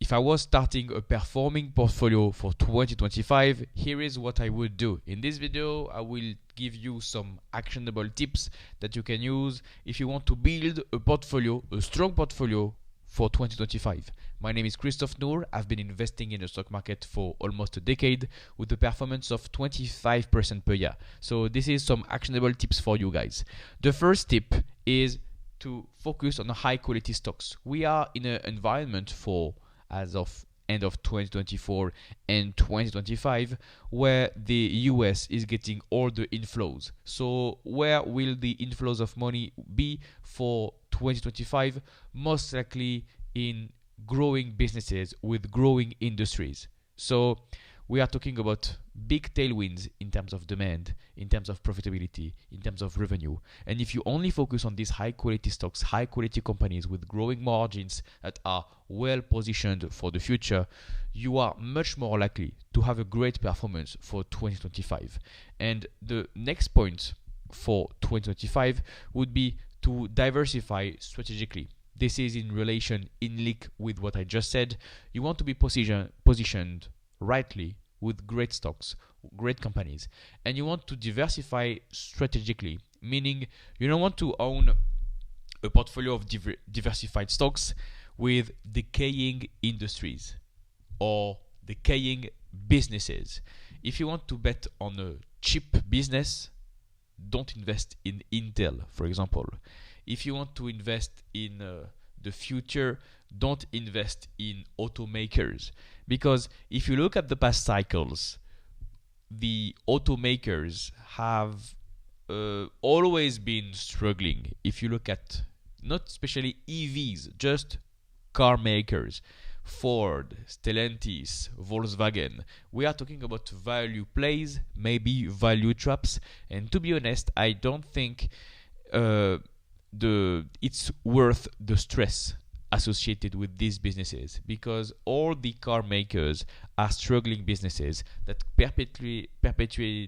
if I was starting a performing portfolio for 2025, here is what I would do. In this video, I will give you some actionable tips that you can use if you want to build a portfolio, a strong portfolio for 2025. My name is Christophe Nour. I've been investing in the stock market for almost a decade with a performance of 25% per year. So this is some actionable tips for you guys. The first tip is to focus on high quality stocks. We are in an environment as of end of 2024 and 2025 where the US is getting all the inflows. So where will the inflows of money be for 2025? Most likely in growing businesses with growing industries. So we are talking about big tailwinds in terms of demand, in terms of profitability, in terms of revenue. And if you only focus on these high quality stocks, high quality companies with growing margins that are well positioned for the future, you are much more likely to have a great performance for 2025. And the next point for 2025 would be to diversify strategically. This is in relation, in link with what I just said. You want to be positioned rightly with great stocks, great companies, and you want to diversify strategically, meaning you don't want to own a portfolio of diversified stocks with decaying industries or decaying businesses. If you want to bet on a cheap business, don't invest in Intel, for example. If you want to invest in the future, don't invest in automakers, because if you look at the past cycles, the automakers have always been struggling. If you look at not especially EVs, just car makers, Ford, Stellantis, Volkswagen, we are talking about value plays, maybe value traps, and to be honest, I don't think it's worth the stress associated with these businesses, because all the car makers are struggling businesses that perpetually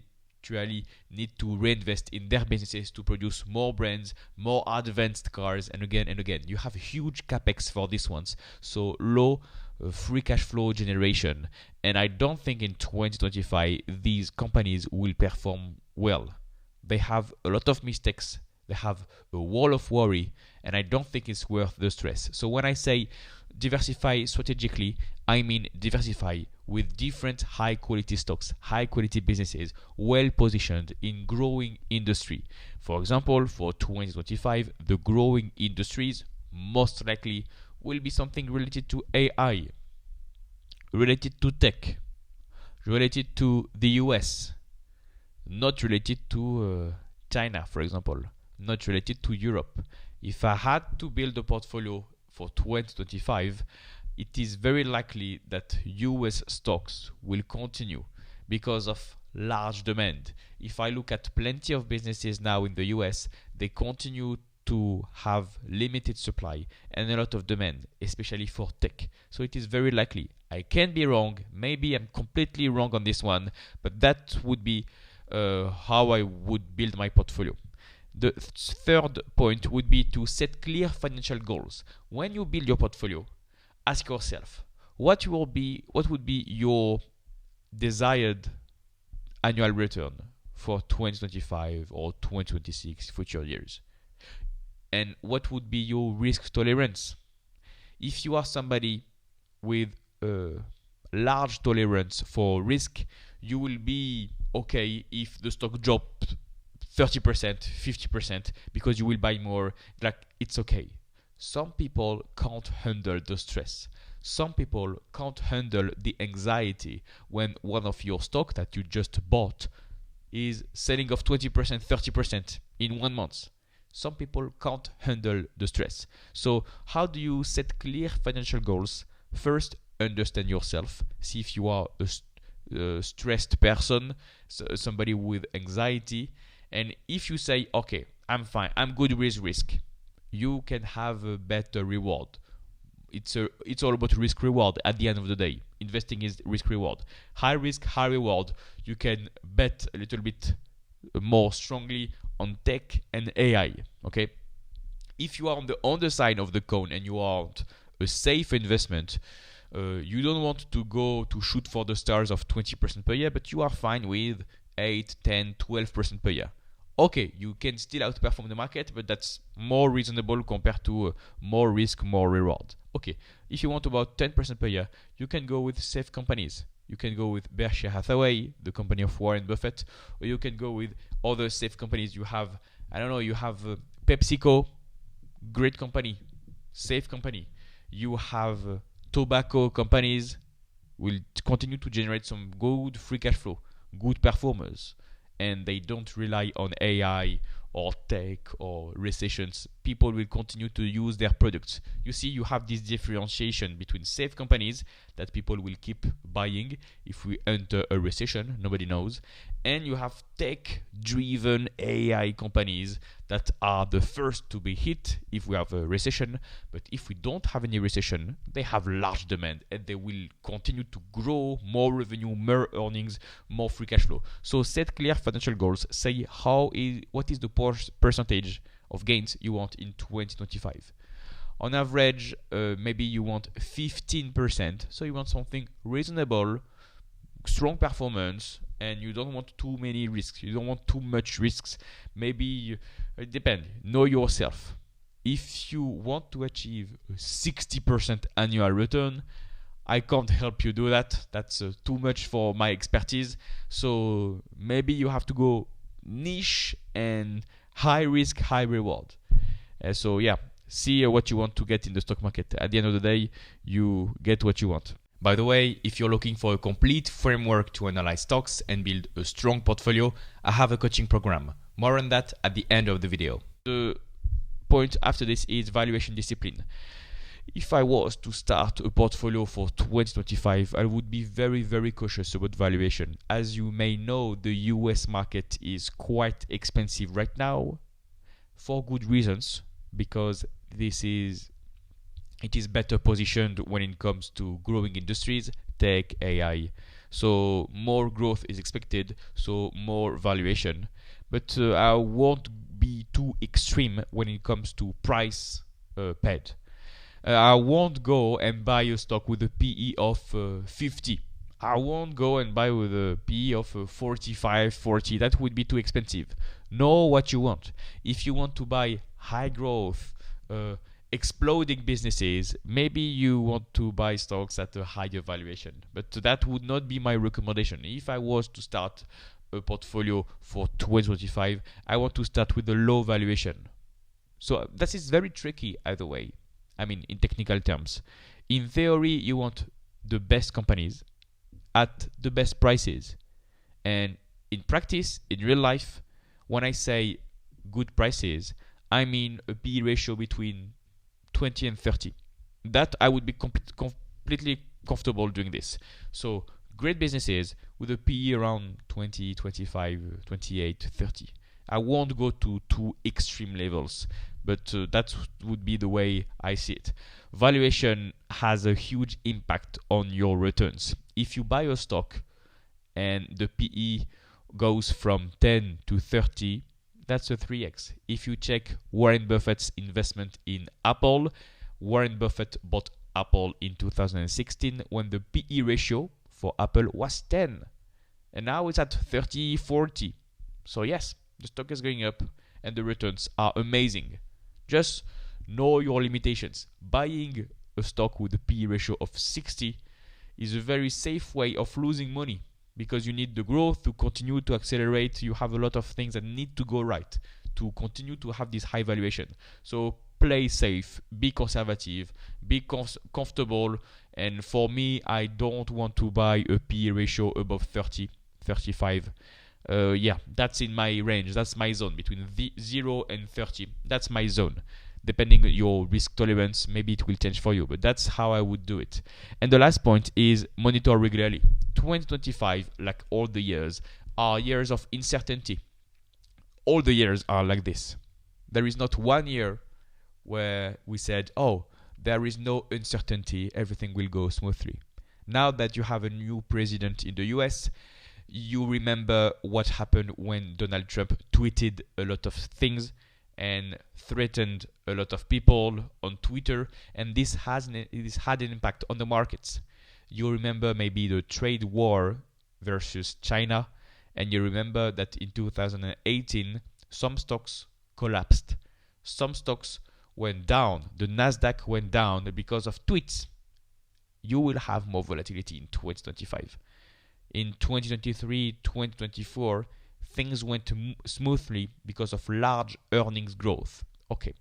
need to reinvest in their businesses to produce more brands, more advanced cars, and again and again. You have huge capex for these ones, so low free cash flow generation, and I don't think in 2025 these companies will perform well. They have a lot of mistakes. They have a wall of worry, and I don't think it's worth the stress. So when I say diversify strategically, I mean diversify with different high quality stocks, high quality businesses, well positioned in growing industry. For example, for 2025, the growing industries most likely will be something related to AI, related to tech, related to the US, not related to China, for example, not related to Europe. If I had to build a portfolio for 2025, it is very likely that US stocks will continue because of large demand. If I look at plenty of businesses now in the US, they continue to have limited supply and a lot of demand, especially for tech. So it is very likely. I can be wrong. Maybe I'm completely wrong on this one, but that would be how I would build my portfolio. The third point would be to set clear financial goals. When you build your portfolio, ask yourself what would be your desired annual return for 2025 or 2026 future years, and what would be your risk tolerance. If you are somebody with a large tolerance for risk, you will be okay if the stock dropped 30%, 50%, because you will buy more. Like, it's okay. Some people can't handle the stress. Some people can't handle the anxiety when one of your stock that you just bought is selling off 20%, 30% in 1 month. Some people can't handle the stress. So how do you set clear financial goals? First, understand yourself. See if you are a stressed person, somebody with anxiety. And if you say, okay, I'm fine, I'm good with risk, you can have a better reward. It's all about risk reward at the end of the day. Investing is risk reward. High risk, high reward. You can bet a little bit more strongly on tech and AI. Okay? If you are on the underside of the cone and you want a safe investment, You don't want to go to shoot for the stars of 20% per year, but you are fine with 8, 10, 12% per year. Okay, you can still outperform the market, but that's more reasonable compared to more risk, more reward. Okay, if you want about 10% per year, you can go with safe companies. You can go with Berkshire Hathaway, the company of Warren Buffett, or you can go with other safe companies. You have, I don't know, you have PepsiCo, great company, safe company. You have tobacco companies will continue to generate some good free cash flow, good performers, and they don't rely on AI or tech or recessions. People will continue to use their products. You see, you have this differentiation between safe companies that people will keep buying if we enter a recession, nobody knows, and you have tech-driven AI companies that are the first to be hit if we have a recession. But if we don't have any recession, they have large demand and they will continue to grow, more revenue, more earnings, more free cash flow. So set clear financial goals. Say what is the percentage of gains you want in 2025. On average, maybe you want 15%. So you want something reasonable, strong performance, and you don't want too many risks. You don't want too much risks. Maybe it depends. Know yourself. If you want to achieve a 60% annual return, I can't help you do that. That's too much for my expertise. So maybe you have to go niche and high risk, high reward. So yeah, see what you want to get in the stock market. At the end of the day, you get what you want. By the way, if you're looking for a complete framework to analyze stocks and build a strong portfolio, I have a coaching program. More on that at the end of the video. The point after this is valuation discipline. If I was to start a portfolio for 2025, I would be very, very cautious about valuation. As you may know, the US market is quite expensive right now for good reasons, because it is better positioned when it comes to growing industries, tech, AI. So more growth is expected, so more valuation. But I won't be too extreme when it comes to price paid. I won't go and buy a stock with a PE of 50. I won't go and buy with a PE of 45, 40. That would be too expensive. Know what you want. If you want to buy high growth, exploding businesses, maybe you want to buy stocks at a higher valuation. But that would not be my recommendation. If I was to start a portfolio for 2025, I want to start with a low valuation. So that is very tricky either way. I mean, in technical terms. In theory, you want the best companies at the best prices. And in practice, in real life, when I say good prices, I mean a PE ratio between 20 and 30. That I would be completely comfortable doing this. So great businesses with a PE around 20, 25, 28, 30. I won't go to two extreme levels, but that would be the way I see it. Valuation has a huge impact on your returns. If you buy a stock and the PE goes from 10 to 30, that's a 3x. If you check Warren Buffett's investment in Apple, Warren Buffett bought Apple in 2016 when the PE ratio for Apple was 10. And now it's at 30, 40. So yes, the stock is going up and the returns are amazing. Just know your limitations. Buying a stock with a PE ratio of 60 is a very safe way of losing money, because you need the growth to continue to accelerate. You have a lot of things that need to go right to continue to have this high valuation. So play safe, be conservative, be comfortable. And for me, I don't want to buy a PE ratio above 30, 35. Yeah, that's in my range. That's my zone between 0 and 30. That's my zone. Depending on your risk tolerance, maybe it will change for you, but that's how I would do it. And the last point is monitor regularly. 2025, like all the years, are years of uncertainty. All the years are like this. There is not one year where we said, oh, there is no uncertainty, everything will go smoothly. Now that you have a new president in the US, you remember what happened when Donald Trump tweeted a lot of things and threatened a lot of people on Twitter, and this had an impact on the markets. You remember maybe the trade war versus China, and you remember that in 2018 some stocks collapsed, some stocks went down, the Nasdaq went down because of tweets. You will have more volatility in 2025. In 2023, 2024, things went smoothly because of large earnings growth. Okay,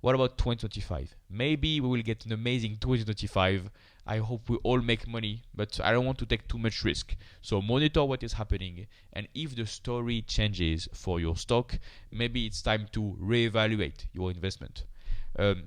what about 2025? Maybe we will get an amazing 2025. I hope we all make money, but I don't want to take too much risk. So monitor what is happening, and if the story changes for your stock, maybe it's time to reevaluate your investment.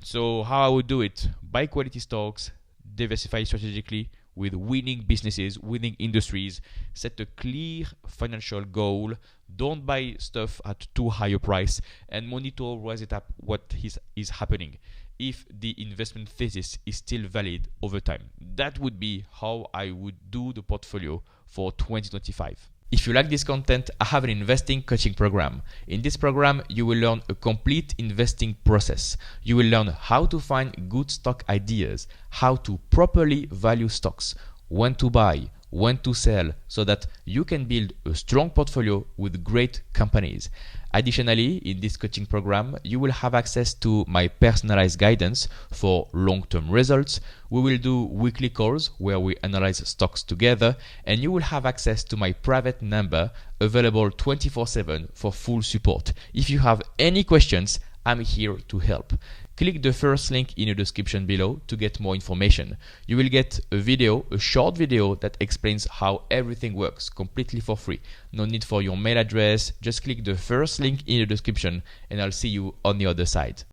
So how I would do it: buy quality stocks, diversify strategically with winning businesses, winning industries, set a clear financial goal, don't buy stuff at too high a price, and monitor what is happening. If the investment thesis is still valid over time. That would be how I would do the portfolio for 2025. If you like this content, I have an investing coaching program. In this program, you will learn a complete investing process. You will learn how to find good stock ideas, how to properly value stocks, when to buy, when to sell, so that you can build a strong portfolio with great companies. Additionally, in this coaching program, you will have access to my personalized guidance for long-term results. We will do weekly calls where we analyze stocks together, and you will have access to my private number available 24/7 for full support. If you have any questions, I'm here to help. Click the first link in the description below to get more information. You will get a short video that explains how everything works completely for free. No need for your mail address. Just click the first link in the description and I'll see you on the other side.